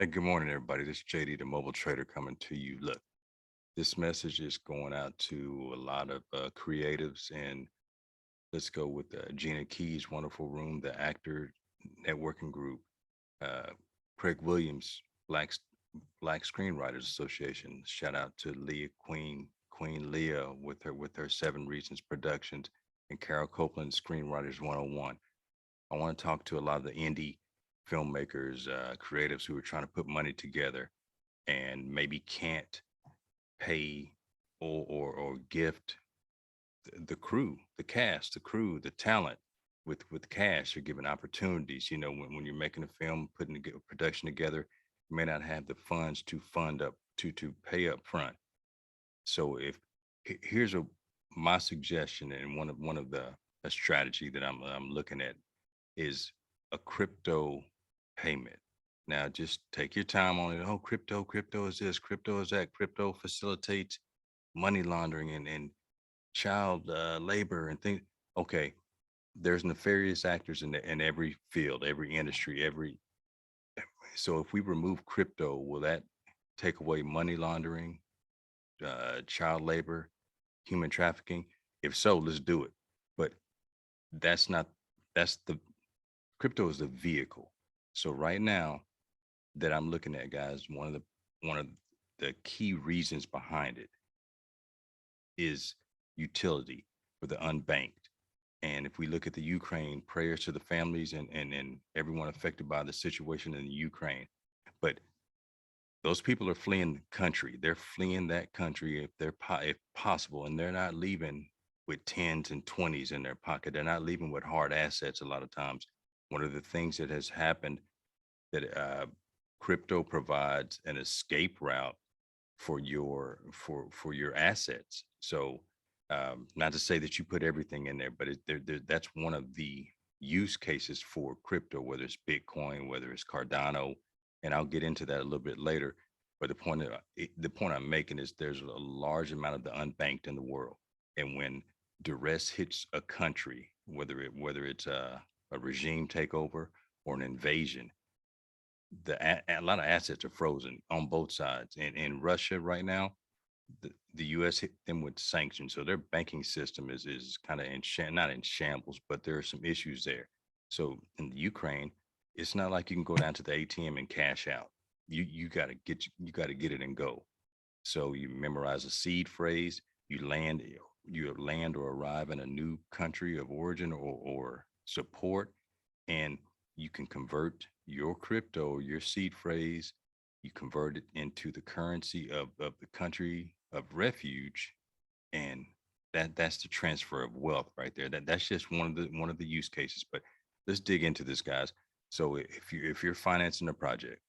Hey, good morning, everybody. This is JD, the mobile trader, coming to you. Look, this message is going out to a lot of creatives, and let's go with Gina Key's Wonderful Room, the actor networking group, uh, Craig Williams, Black Screenwriters Association. Shout out to Leah Queen Leah with her Seven Reasons Productions, and Carol Copeland, Screenwriters 101. I want to talk to a lot of the indie filmmakers, creatives who are trying to put money together and maybe can't pay or gift the crew, the cast, the crew, the talent with cash. You're given opportunities. When you're making a film, putting a production together, you may not have the funds to fund up to pay up front. So if here's my suggestion, and one of the a strategy that I'm looking at is a crypto payment. Now, just take your time on it. Oh, crypto is this, crypto is that. Crypto facilitates money laundering and child labor and things. Okay, there's nefarious actors in every field, every industry, every. So if we remove crypto, will that take away money laundering, child labor, human trafficking? If so, let's do it. But that's not. That's the crypto is the vehicle. So right now that I'm looking at, guys, one of the key reasons behind it is utility for the unbanked. And if we look at the Ukraine, prayers to the families and everyone affected by the situation in the Ukraine. But those people are fleeing the country. They're fleeing that country if possible, and they're not leaving with tens and twenties in their pocket. They're not leaving with hard assets. A lot of times, one of the things that has happened that crypto provides an escape route for your assets. So, not to say that you put everything in there, but that's one of the use cases for crypto, whether it's Bitcoin, whether it's Cardano, and I'll get into that a little bit later. But the point I'm making is there's a large amount of the unbanked in the world, and when duress hits a country, whether it's a regime takeover or an invasion, a lot of assets are frozen on both sides. And in Russia right now, the U.S. hit them with sanctions, so their banking system is kind of not in shambles, but there are some issues there. So in the Ukraine, it's not like you can go down to the ATM and cash out. You got to get it and go. So you memorize a seed phrase. You land or arrive in a new country of origin or support, and you can convert your crypto, your seed phrase, you convert it into the currency of the country of refuge, and that's the transfer of wealth right there. That's just one of the use cases. But let's dig into this, guys. So if you're financing a project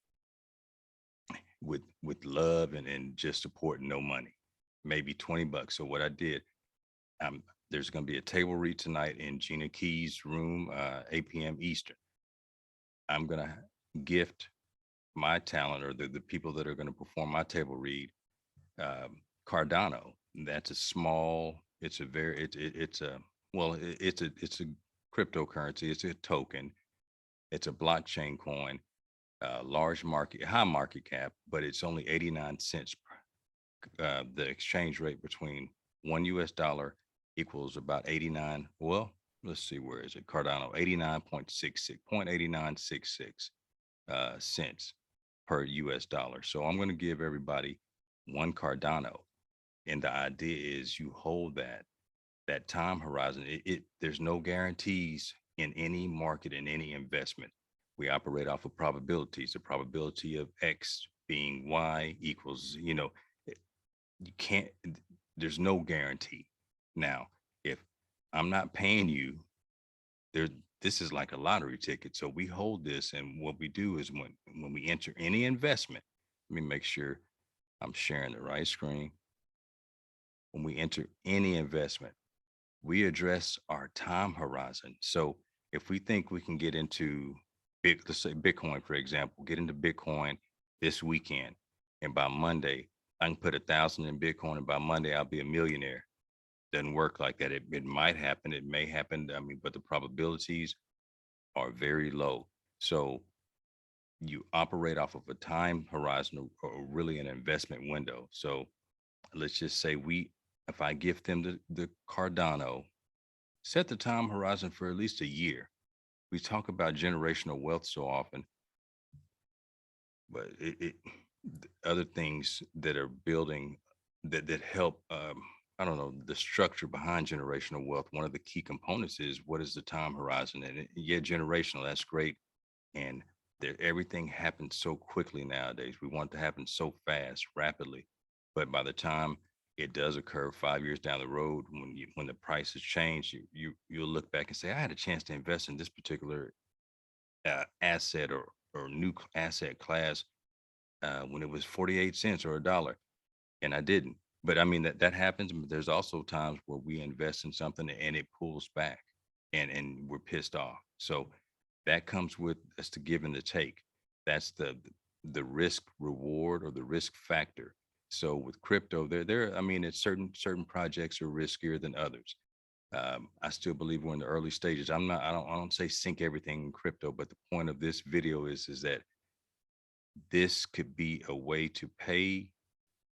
with love and just support, no money, maybe $20. So what I did, there's going to be a table read tonight in Gina Key's room, 8 p.m. Eastern. I'm going to gift my talent, or the people that are going to perform my table read, Cardano. That's a small, it's a very, it's a, well, it's a cryptocurrency. It's a token. It's a blockchain coin, large market, high market cap, but it's only 89 cents. The exchange rate between $1 equals about 89. Well, let's see, where is it? Cardano, 89.66, 0.8966 cents per US dollar. So I'm going to give everybody one Cardano. And the idea is you hold that time horizon. There's no guarantees in any market, in any investment. We operate off of probabilities. The probability of X being Y equals, you can't, there's no guarantee. Now, if I'm not paying you, there, this is like a lottery ticket. So we hold this, and what we do is when we enter any investment, let me make sure I'm sharing the right screen. When we enter any investment, we address our time horizon. So if we think we can get into let's say Bitcoin, for example, get into Bitcoin this weekend, and by Monday, I can put 1,000 in Bitcoin, and by Monday, I'll be a millionaire. Doesn't work like that. It might happen. It may happen. I mean, but the probabilities are very low. So you operate off of a time horizon or really an investment window. So let's just say if I gift them the Cardano, set the time horizon for at least a year. We talk about generational wealth so often, but other things that are building that help. I don't know the structure behind generational wealth. One of the key components is what is the time horizon, and yeah, generational. That's great, and everything happens so quickly nowadays. We want it to happen so fast, rapidly, but by the time it does occur 5 years down the road, when the prices change, you'll look back and say, I had a chance to invest in this particular asset or new asset class when it was 48 cents or a dollar, and I didn't. But I mean that happens. But there's also times where we invest in something and it pulls back, and we're pissed off. So that comes with us to give and to take. That's the risk reward or the risk factor. So with crypto, there I mean, it's certain projects are riskier than others. I still believe we're in the early stages. I don't say sink everything in crypto, but the point of this video is that this could be a way to pay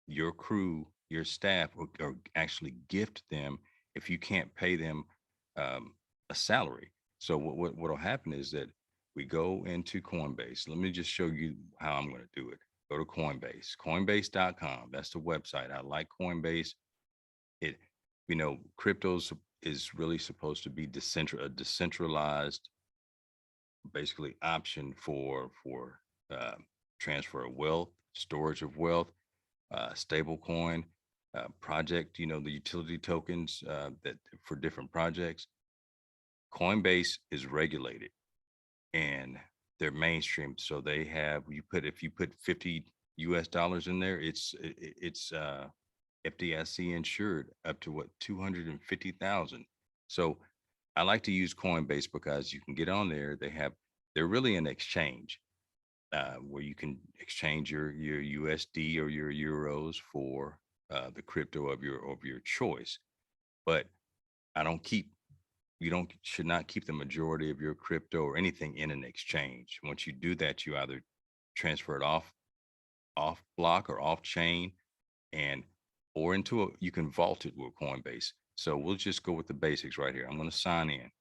your crew, your staff, or actually gift them if you can't pay them um, a salary. So what'll happen is that we go into Coinbase. Let me just show you how I'm going to do it. Go to Coinbase, Coinbase.com. That's the website. I like Coinbase. It, cryptos is really supposed to be a decentralized, basically option for uh, transfer of wealth, storage of wealth, stable coin, project, the utility tokens that for different projects. Coinbase is regulated and they're mainstream. So they have if you put 50 US dollars in there, it's FDIC insured up to what 250,000. So I like to use Coinbase because you can get on there. They're really an exchange where you can exchange your USD or your euros for the crypto of your choice. But I don't keep you don't should not keep the majority of your crypto or anything in an exchange. Once you do that, you either transfer it off block or off chain, and or you can vault it with Coinbase. So we'll just go with the basics right here. I'm going to sign in.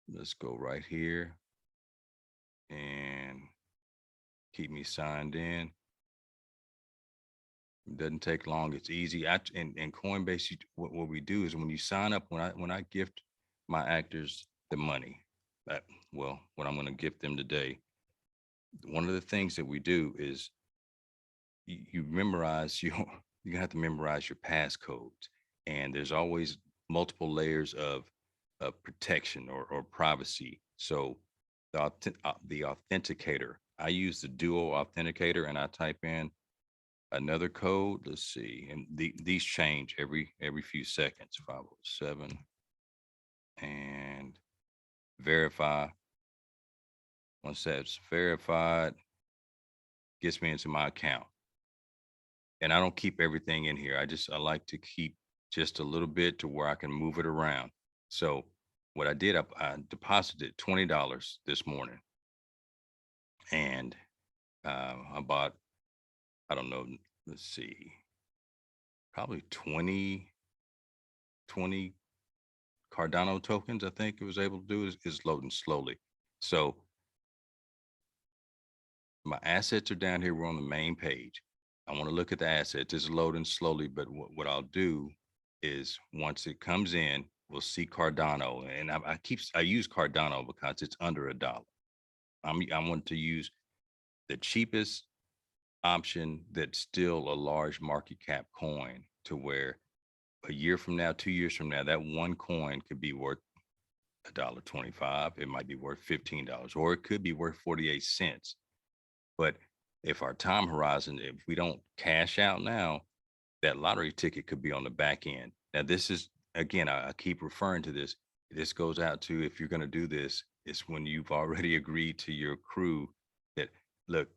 Let's go right here and keep me signed in. It doesn't take long. It's easy. And Coinbase, what we do is when you sign up, when I gift my actors the money, that what I'm going to gift them today, one of the things that we do is you memorize you're gonna have to memorize your passcodes, and there's always multiple layers of protection or privacy. So the authenticator, I use the Duo authenticator, and I type in another code. Let's see, and these change every few seconds. 507 and verify. Once that's verified, gets me into my account. And I don't keep everything in here. I like to keep just a little bit to where I can move it around. So what I did, I deposited $20 this morning, and I bought, I don't know, let's see, probably 20 Cardano tokens. I think it was able to do is loading slowly. So my assets are down here. We're on the main page. I want to look at the assets. It's loading slowly, but what I'll do is once it comes in, we'll see Cardano, and I use Cardano because it's under $1. I want to use the cheapest option that's still a large market cap coin, to where a year from now, 2 years from now, that one coin could be worth $1.25. It might be worth $15, or it could be worth 48 cents. But if our time horizon, if we don't cash out now, that lottery ticket could be on the back end. Now, this is, again, I keep referring to this. This goes out to, if you're going to do this, it's when you've already agreed to your crew that, look,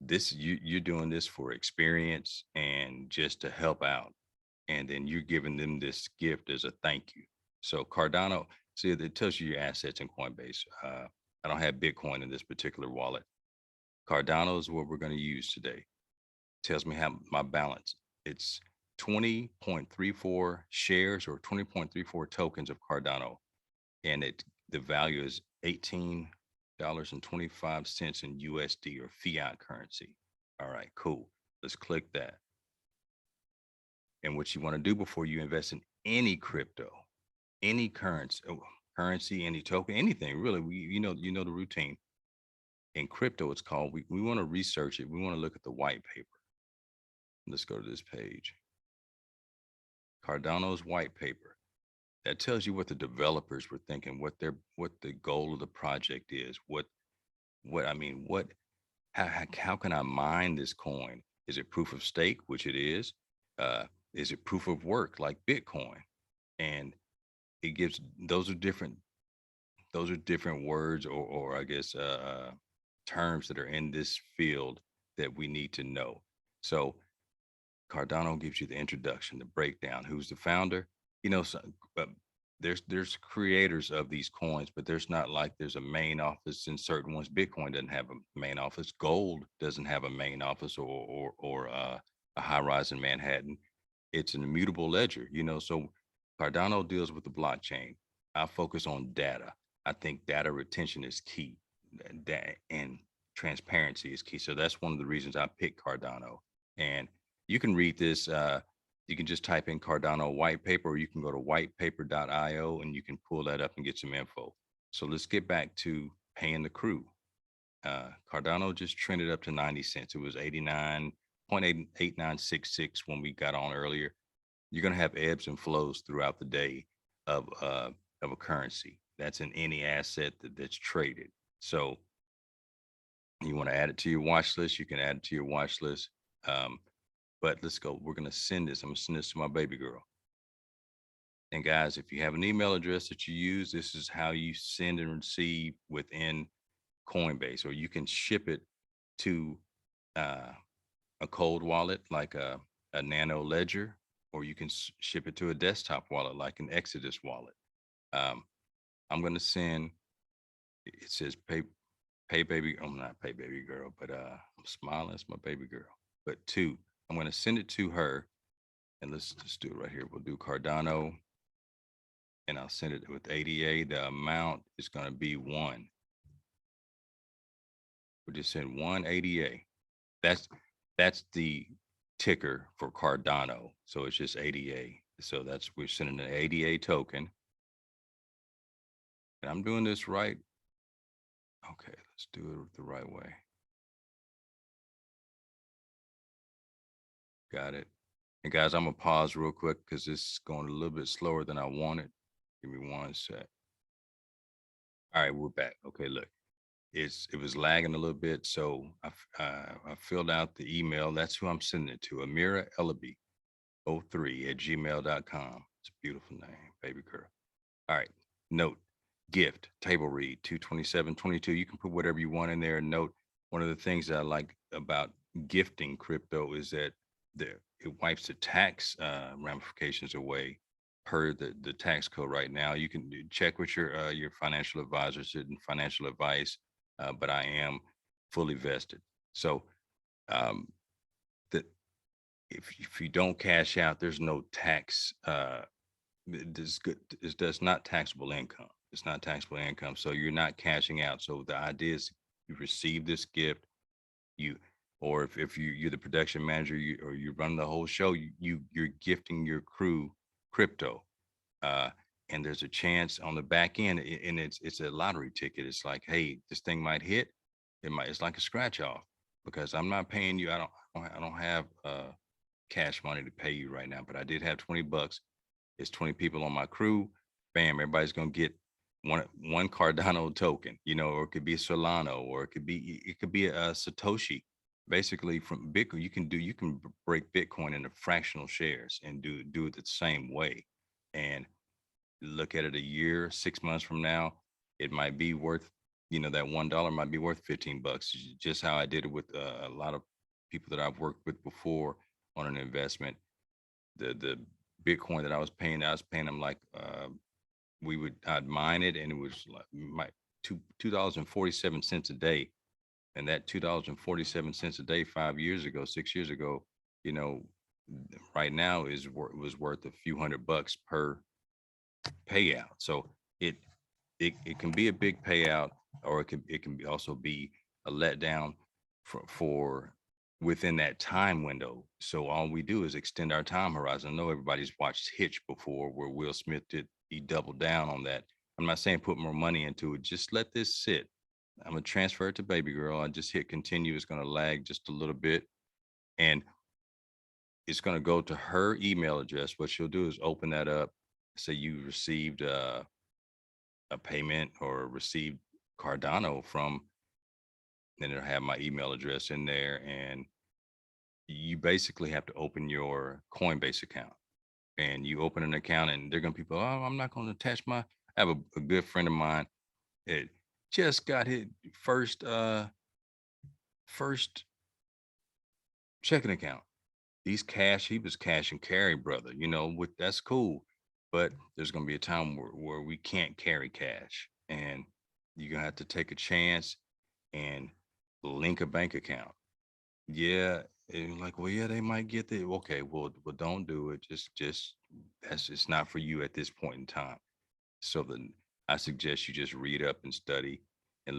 you're doing this for experience and just to help out. And then you're giving them this gift as a thank you. So Cardano, see, it tells you your assets in Coinbase. I don't have Bitcoin in this particular wallet. Cardano is what we're going to use today. Tells me how my balance. It's 20.34 shares or 20.34 tokens of Cardano, and the value is $18.25 in USD or fiat currency. All right, cool. Let's click that. And what you want to do before you invest in any crypto, any currency, any token, anything really, you know the routine. In crypto, it's called. We want to research it. We want to look at the white paper. Let's go to this page. Cardano's white paper. That tells you what the developers were thinking, what the goal of the project is, what I mean, what how can I mine this coin? Is it proof of stake, which it is? Uh, is it proof of work like Bitcoin? And it gives those are different words or I guess terms that are in this field that we need to know. So Cardano gives you the introduction, the breakdown, who's the founder. You know, so, uh, there's creators of these coins, but there's not like there's a main office in certain ones. Bitcoin doesn't have a main office. Gold doesn't have a main office or a high rise in Manhattan. It's an immutable ledger. You know, so Cardano deals with the blockchain. I focus on data. I think data retention is key, and transparency is key. So that's one of the reasons I picked Cardano. And you can read this. You can just type in Cardano white paper, or you can go to whitepaper.io and you can pull that up and get some info. So let's get back to paying the crew. Cardano just trended up to 90 cents. It was 89.8966 when we got on earlier. You're going to have ebbs and flows throughout the day of a currency. That's in any asset that's traded. So you want to add it to your watch list, you can add it to your watch list. But let's go. We're going to send this. I'm going to send this to my baby girl. And guys, if you have an email address that you use, this is how you send and receive within Coinbase, or you can ship it to uh, a cold wallet like a Nano Ledger, or you can ship it to a desktop wallet like an Exodus wallet. Um, I'm going to send, it says pay baby, I'm not pay baby girl, but I'm smiling, it's my baby girl. But two, I'm going to send it to her, and let's just do it right here. We'll do Cardano, and I'll send it with ADA. The amount is going to be one. We'll just send one ADA. That's that's the ticker for Cardano. So it's just ADA. So that's we're sending an ADA token. And I'm doing this right. Okay, let's do it the right way. Got it. And guys, I'm gonna pause real quick because it's going a little bit slower than I wanted. Give me one sec. All right, we're back. Okay, look, it was lagging a little bit, so I filled out the email. That's who I'm sending it to, Amira Ellaby 03 at gmail.com. It's a beautiful name, baby girl. All right, note, gift, table read, 22722. You can put whatever you want in there. Note, one of the things that I like about gifting crypto is that it wipes the tax ramifications away per the tax code right now. You can check with your financial advisors and financial advice, but I am fully vested. So um, the if you don't cash out, there's no tax. This good. That's not taxable income. It's not taxable income, so you're not cashing out. So the idea is you receive this gift, you or if you're the production manager, or you run the whole show, you're gifting your crew crypto, uh, and there's a chance on the back end, and it's a lottery ticket. It's like, hey, this thing might hit. It's like a scratch off because I'm not paying you. I don't have cash money to pay you right now, but I did have $20. It's 20 people on my crew. Bam, everybody's gonna get one Cardano token, or it could be a Solano, or it could be a Satoshi. Basically, from Bitcoin, you can break Bitcoin into fractional shares and do it the same way. And look at it a year, 6 months from now, it might be worth, that $1 might be worth $15. Just how I did it with a lot of people that I've worked with before on an investment. The Bitcoin that I was paying them like I'd mine it, and it was like my $2.47 a day, and that $2.47 a day 5 years ago, 6 years ago, you know, right now was worth a few $100 per payout. So it it can be a big payout, or it can also be a letdown for within that time window. So all we do is extend our time horizon. I know everybody's watched Hitch before, where Will Smith did he doubled down on that. I'm not saying put more money into it. Just let this sit. I'm gonna transfer it to baby girl. I just hit continue. It's gonna lag just a little bit, and it's gonna go to her email address. What she'll do is open that up. Say you received a payment or received Cardano from, then it'll have my email address in there. And you basically have to open your Coinbase account, and you open an account, and they're going to people, oh, I'm not going to attach my, I have a good friend of mine that just got his first checking account. He was cash and carry, brother, with that's cool. But there's going to be a time where we can't carry cash, and you're going to have to take a chance and link a bank account. Yeah, and like, well, yeah, they might get the okay. Well, don't do it. Just that's it's not for you at this point in time. So then I suggest you just read up and study, and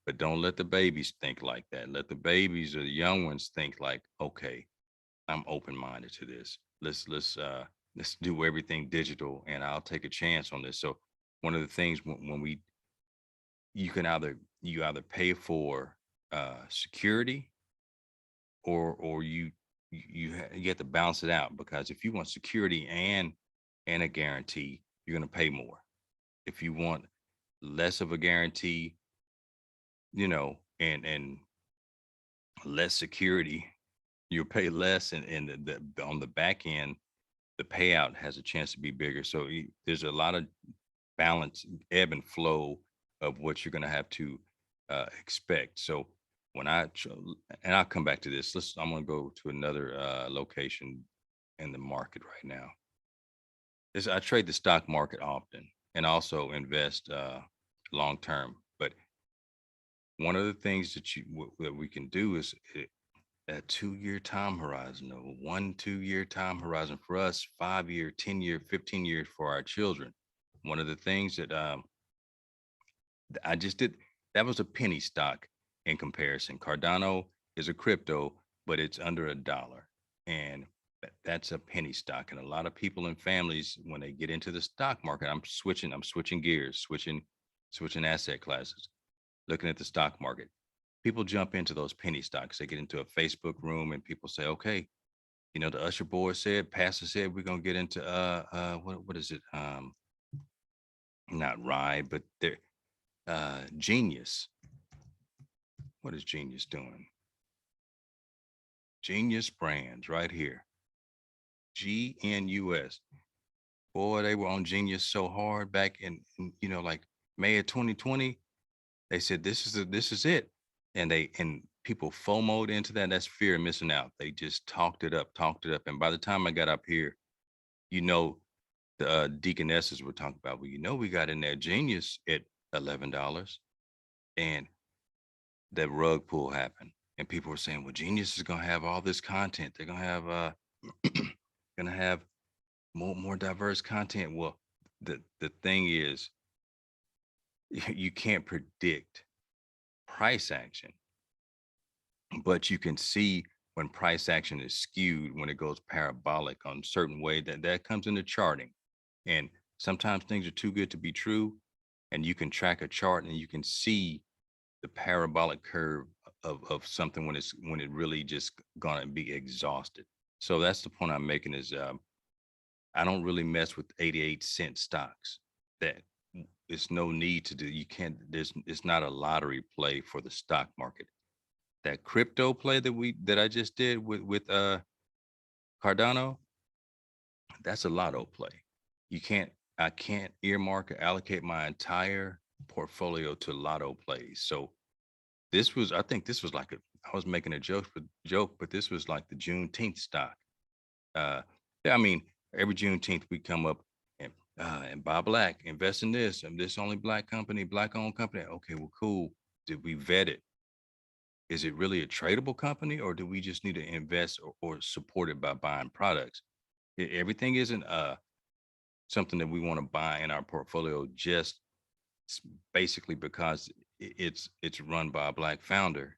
but don't let the babies think like that. Let the babies or the young ones think like, okay, I'm open minded to this. Let's do everything digital, and I'll take a chance on this. So one of the things when we you can either pay for security, or you have to balance it out, because if you want security and a guarantee, you're going to pay more. If you want less of a guarantee, and less security, you'll pay less, and on the back end, the payout has a chance to be bigger. So there's a lot of balance, ebb and flow of what you're going to have to expect. So when and I'll come back to this. I'm going to go to another location in the market right now. I trade the stock market often, and also invest long term. But one of the things that we can do is a 2 year time horizon, or 1 2 year time horizon for us, 5 year, 10 year, 15 years for our children. One of the things that I just did, that was a penny stock in comparison. Cardano is a crypto, but it's under $1. And that's a penny stock. And a lot of people and families, when they get into the stock market, I'm switching gears, switching asset classes, looking at the stock market. People jump into those penny stocks. They get into a Facebook room, and people say, okay, the usher boy said, pastor said, we're gonna get into what is it? Not ride, but they're Genius. What is Genius doing? Genius Brands right here. GNUS. Boy, they were on Genius so hard back in like May of 2020. They said this is it. And people FOMO'd into that. That's fear of missing out. They just talked it up. And by the time I got up here, you know, the deaconesses were talking about, well, we got in there Genius at $11, and that rug pull happened. And people were saying, well, Genius is gonna have all this content. They're gonna have more diverse content. Well, the thing is, you can't predict price action, but you can see when price action is skewed, when it goes parabolic on certain way, that comes into charting. And sometimes things are too good to be true, and you can track a chart and you can see the parabolic curve of something when it really just gonna be exhausted. So that's the point I'm making is I don't really mess with 88-cent stocks. That it's no need to do. You can't. It's not a lottery play for the stock market. That crypto play that I just did with Cardano, that's a lotto play. You can't. I can't earmark or allocate my entire portfolio to lotto plays. So I think this was like I was making a joke, but this was like the Juneteenth stock. Uh, yeah, I mean, every Juneteenth we come up, and And buy black, invest in this, and this only black company, black owned company. Okay, well, cool. Did we vet it? Is it really a tradable company, or do we just need to invest or support it by buying products? Everything isn't something that we want to buy in our portfolio just basically because it's run by a black founder.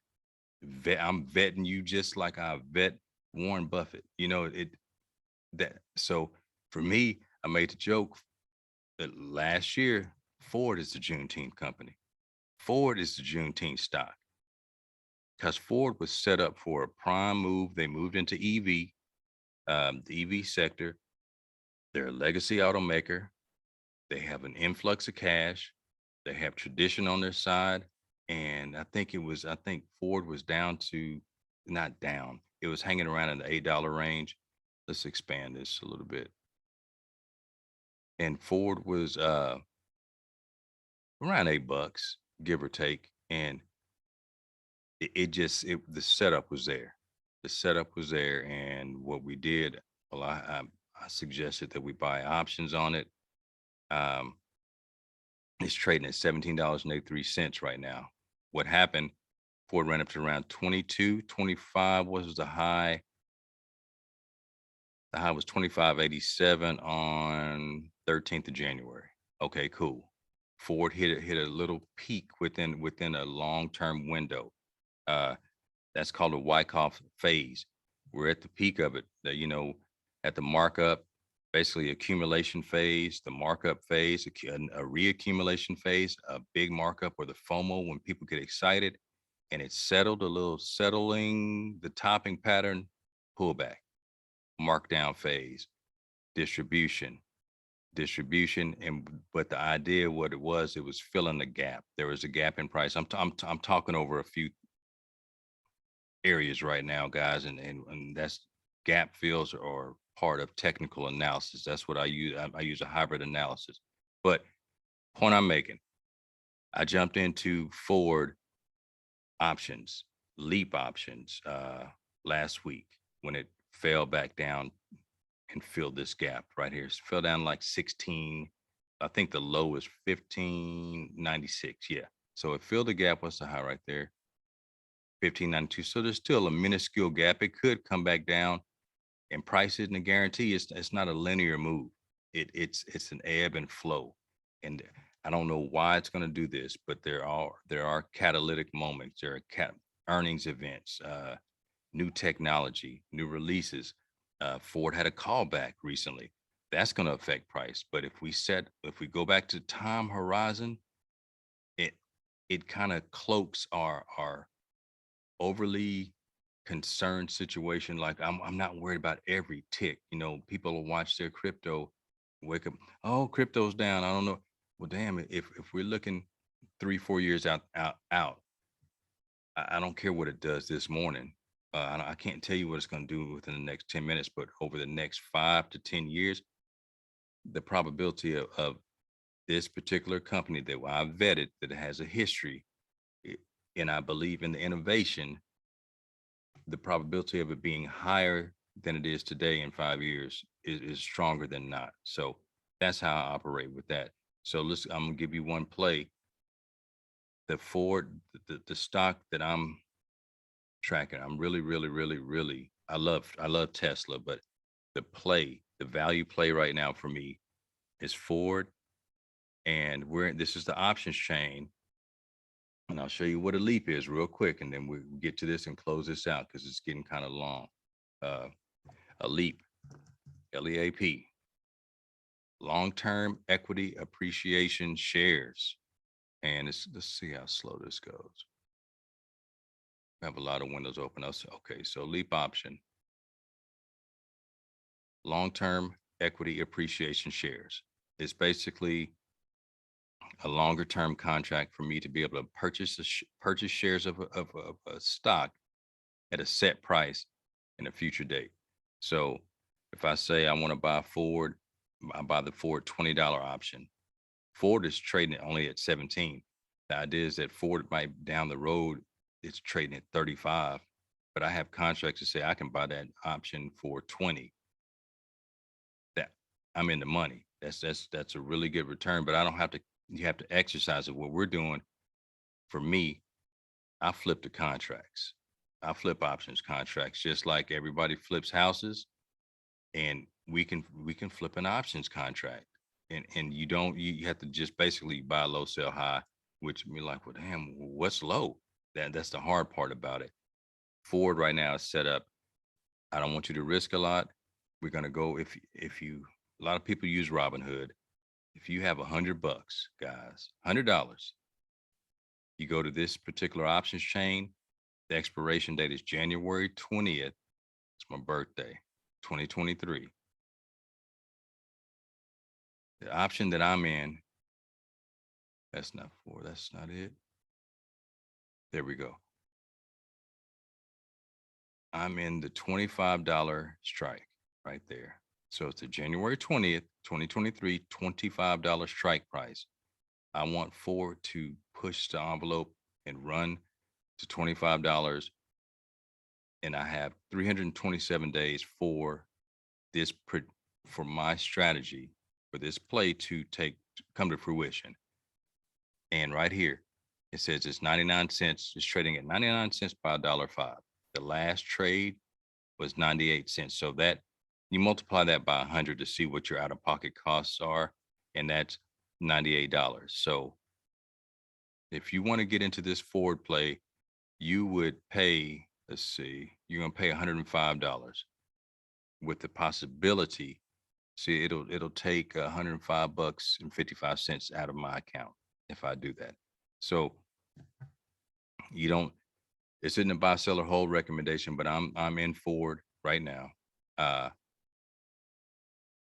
I'm vetting you just like I vet Warren Buffett. That so for me, I made the joke that last year Ford is the Juneteenth company. Ford is the Juneteenth stock because Ford was set up for a prime move. They moved into EV, the EV sector. They're a legacy automaker. They have an influx of cash. They have tradition on their side. And I think Ford was down to, not down, it was hanging around in the $8 range. Let's expand this a little bit. And Ford was around $8, give or take. And the setup was there. The setup was there. And what we did, well, I suggested that we buy options on it. Um, it's trading at $17.83 right now. What happened? Ford ran up to around 22, 25 was the high. The high was 25.87 on 13th of January. Okay, cool. Ford hit a little peak within a long-term window. Uh, that's called a Wyckoff phase. We're at the peak of it. At the markup, basically accumulation phase, the markup phase, a reaccumulation phase, a big markup or the FOMO when people get excited, and it's settled a little, settling the topping pattern, pullback, markdown phase, distribution, distribution, and but the idea, what it was filling the gap. There was a gap in price. I'm talking over a few areas right now, guys, and that's gap fills or part of technical analysis. That's what I use. I use a hybrid analysis. But point I'm making, I jumped into Ford options, leap options, last week when it fell back down and filled this gap right here. It fell down like 16. I think the low is 1596. Yeah. So it filled the gap. What's the high right there? 1592. So there's still a minuscule gap. It could come back down, and price isn't a guarantee. It's not a linear move. It's an ebb and flow. And I don't know why it's going to do this, but there are catalytic moments. There are earnings events, new technology, new releases. Ford had a callback recently. That's going to affect price. But if we go back to time horizon, it it kind of cloaks our overly concerned situation. Like I'm not worried about every tick. People will watch their crypto, wake up, oh, crypto's down. I don't know. Well, damn it. If we're looking 3, 4 years out, I don't care what it does this morning. I can't tell you what it's going to do within the next 10 minutes, but over the next 5 to 10 years, the probability of this particular company that I vetted that has a history, i- and I believe in the innovation, the probability of it being higher than it is today in 5 years is stronger than not. So that's how I operate with that. So I'm gonna give you one play. The Ford, the stock that I'm tracking, I'm really, really, really, really, I love Tesla, but the value play right now for me is Ford. And this is the options chain. And I'll show you what a leap is real quick, and then we get to this and close this out because it's getting kind of long. Uh, a leap, LEAP, long-term equity appreciation shares. And let's see how slow this goes. I have a lot of windows open. Okay, so leap option, long-term equity appreciation shares. It's basically a longer term contract for me to be able to purchase shares of a stock at a set price in a future date. So if I say I want to buy Ford, I buy the Ford $20 option. Ford is trading only at 17. The idea is that Ford might down the road, it's trading at 35, but I have contracts to say I can buy that option for 20. That I'm in the money. That's a really good return, but I don't have to you have to exercise it. What we're doing for me, I flip the contracts. I flip options contracts just like everybody flips houses, and we can flip an options contract. And you don't you have to just basically buy low, sell high, which be like, well, damn, what's low? That's the hard part about it. Ford right now is set up. I don't want you to risk a lot. We're gonna go if you a lot of people use Robinhood. If you have $100, guys, $100, you go to this particular options chain. The expiration date is January 20th. It's my birthday, 2023. The option that I'm in, that's not four. That's not it. There we go. I'm in the $25 strike right there. So it's the January 20th, 2023, $25 strike price. I want Ford to push the envelope and run to $25. And I have 327 days for this for my strategy for this play to come to fruition. And right here, it says it's 99 cents. It's trading at 99 cents by $1.05. The last trade was 98 cents. So that you multiply that by 100 to see what your out of pocket costs are, and that's $98. So if you want to get into this forward play, you would pay, let's see, you're going to pay $105 with the possibility. See, it'll take 105 bucks and 55 cents out of my account if I do that. So you don't it's in the buy seller hold recommendation, but I'm in Ford right now. Uh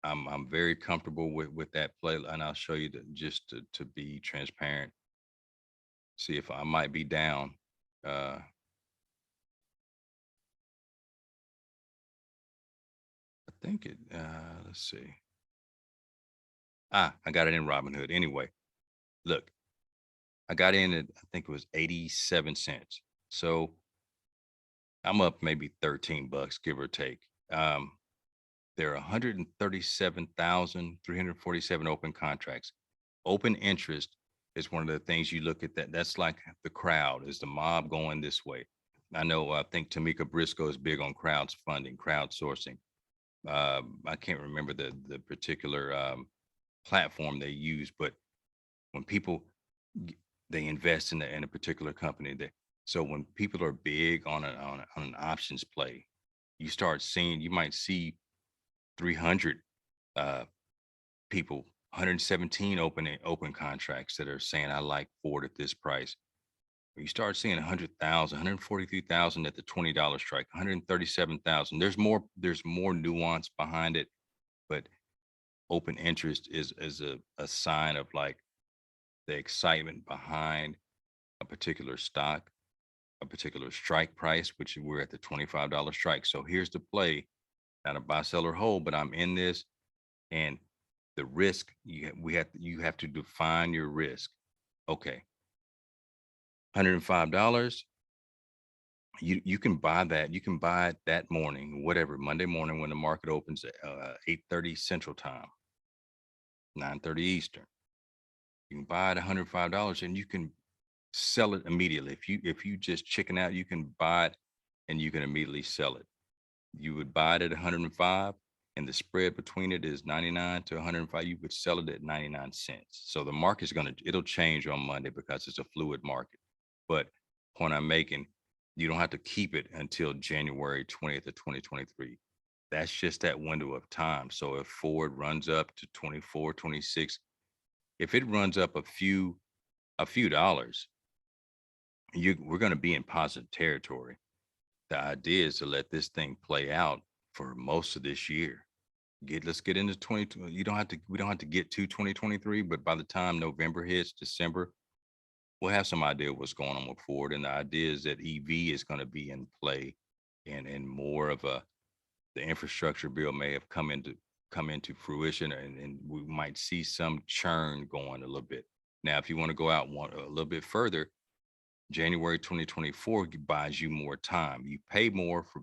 I'm very comfortable with that play, and I'll show you just to be transparent. See if I might be down. I think it let's see. I got it in Robinhood. Anyway, look, I got in at I think it was 87 cents. So I'm up maybe 13 bucks, give or take. There are 137,347 open contracts. Open interest is one of the things you look at. That's like the crowd. Is the mob going this way? I know, I think Tamika Briscoe is big on crowdfunding, crowdsourcing. I can't remember the particular platform they use, but when people they invest in a particular company, so when people are big on an options play, you might see 300 uh, people, 117 open contracts that are saying I like Ford at this price. You start seeing 100,000, 143,000 at the $20 strike, 137,000. There's more nuance behind it, but open interest is a sign of like the excitement behind a particular stock, a particular strike price, which we're at the $25 strike. So here's the play, not a buy seller hold, but I'm in this. And the risk you have to define your risk. Okay, $105. You can buy that. You can buy it that morning, whatever, Monday morning when the market opens at 8:30 Central Time, 9:30 Eastern. You can buy it $105 and you can sell it immediately. If you just chicken out, you can buy it and you can immediately sell it. You would buy it at 105 and the spread between it is 99 to 105. You would sell it at 99 cents. So the market's it'll change on Monday because it's a fluid market. But point I'm making, you don't have to keep it until January 20th of 2023. That's just that window of time. So if Ford runs up to 24, 26, if it runs up a few dollars, we're going to be in positive territory. The idea is to let this thing play out for most of this year. Let's get into 20. You don't have to. We don't have to get to 2023, but by the time November hits, December, we'll have some idea what's going on with Ford. And the idea is that EV is going to be in play, and more of the infrastructure bill may have come into fruition, and we might see some churn going a little bit. Now, if you want to go out a little bit further, January 2024 buys you more time. You pay more for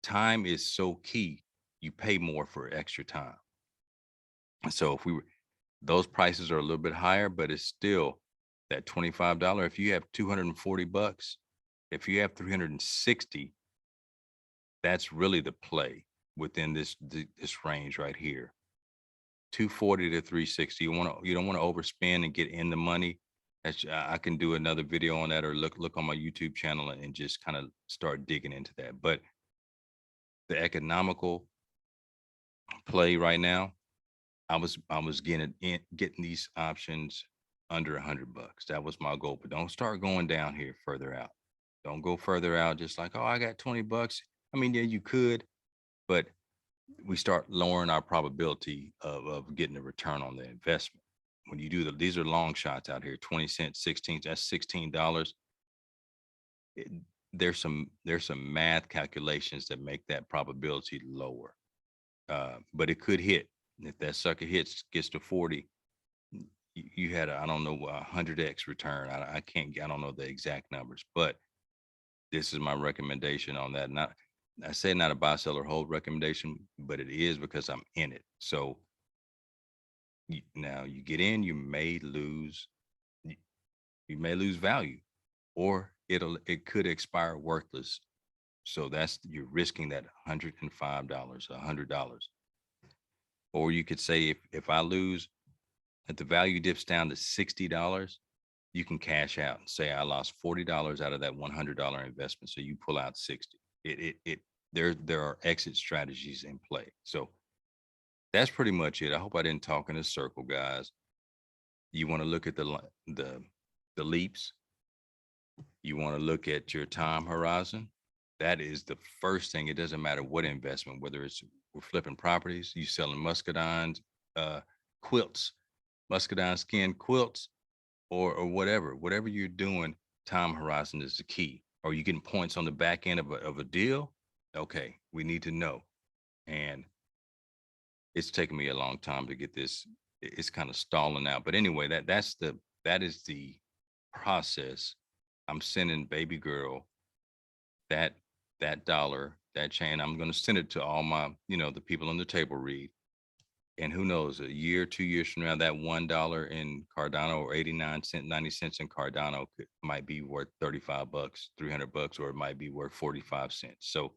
time is so key. You pay more for extra time. So if we were, those prices are a little bit higher, but it's still that $25. If you have 240 bucks, if you have 360, that's really the play within this range right here. 240 to 360. You don't want to overspend and get in the money. I can do another video on that, or look on my YouTube channel and just kind of start digging into that. But the economical play right now, I was getting these options under 100 bucks. That was my goal. But don't start going down here further out. Don't go further out just like, oh, I got 20 bucks. I mean, yeah, you could, but we start lowering our probability of getting a return on the investment. When you do these are long shots out here, 20 cents, 16, that's $16. It, there's some math calculations that make that probability lower. But it could hit. If that sucker gets to 40, you had I don't know, 100x return. I can't, I don't know the exact numbers, but this is my recommendation on that. Not, I say not a buy, sell, or hold recommendation, but it is because I'm in it. So now you get in, you, you may lose value, or it could expire worthless. So that's, you're risking that $105, $100. Or you could say, if I lose, if the value dips down to $60, you can cash out and say I lost $40 out of that $100 investment. So you pull out 60. There are exit strategies in play. So that's pretty much it. I hope I didn't talk in a circle, guys. You want to look at the the leaps. You want to look at your time horizon. That is the first thing. It doesn't matter what investment, whether it's we're flipping properties, you selling muscadines, uh, quilts, muscadine skin quilts, or whatever you're doing. Time horizon is the key. Are you getting points on the back end of a deal? Okay, we need to know. And it's taken me a long time to get this. It's kind of stalling out. But anyway, that is the process. I'm sending baby girl that dollar, that chain. I'm going to send it to all my, the people on the table read. And who knows, a year, 2 years from now, that $1 in Cardano, or 89 cents, 90 cents in Cardano might be worth 35 bucks, 300 bucks, or it might be worth 45 cents. So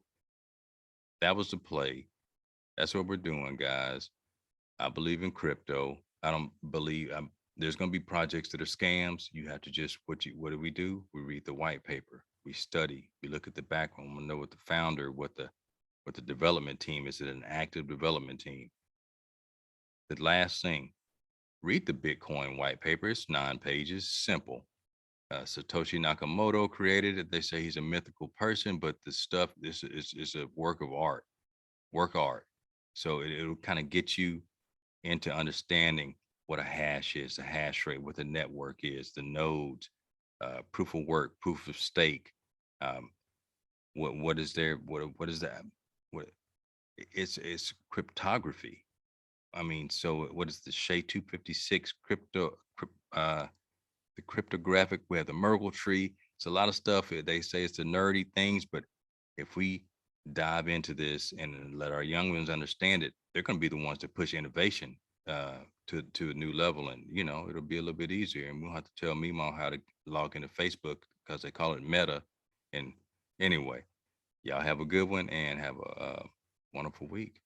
that was the play. That's what we're doing, guys. I believe in crypto. I don't believe there's going to be projects that are scams. You have to just, what do? We read the white paper. We study. We look at the background. We know what the founder, what the development team is. It an active development team? The last thing, read the Bitcoin white paper. It's 9 pages, simple. Satoshi Nakamoto created it. They say he's a mythical person, but the stuff, this is a work of art. So it'll kind of get you into understanding what a hash is, the hash rate, what the network is, the nodes, proof of work, proof of stake. Um, what is there? What is that? What it's cryptography. I mean, so what is the SHA-256 the cryptographic? We have the Merkle tree. It's a lot of stuff. They say it's the nerdy things, but if we dive into this and let our young ones understand it, they're going to be the ones that push innovation to a new level, and it'll be a little bit easier. And we'll have to tell Mimo how to log into Facebook because they call it Meta. And anyway, y'all have a good one and have a wonderful week.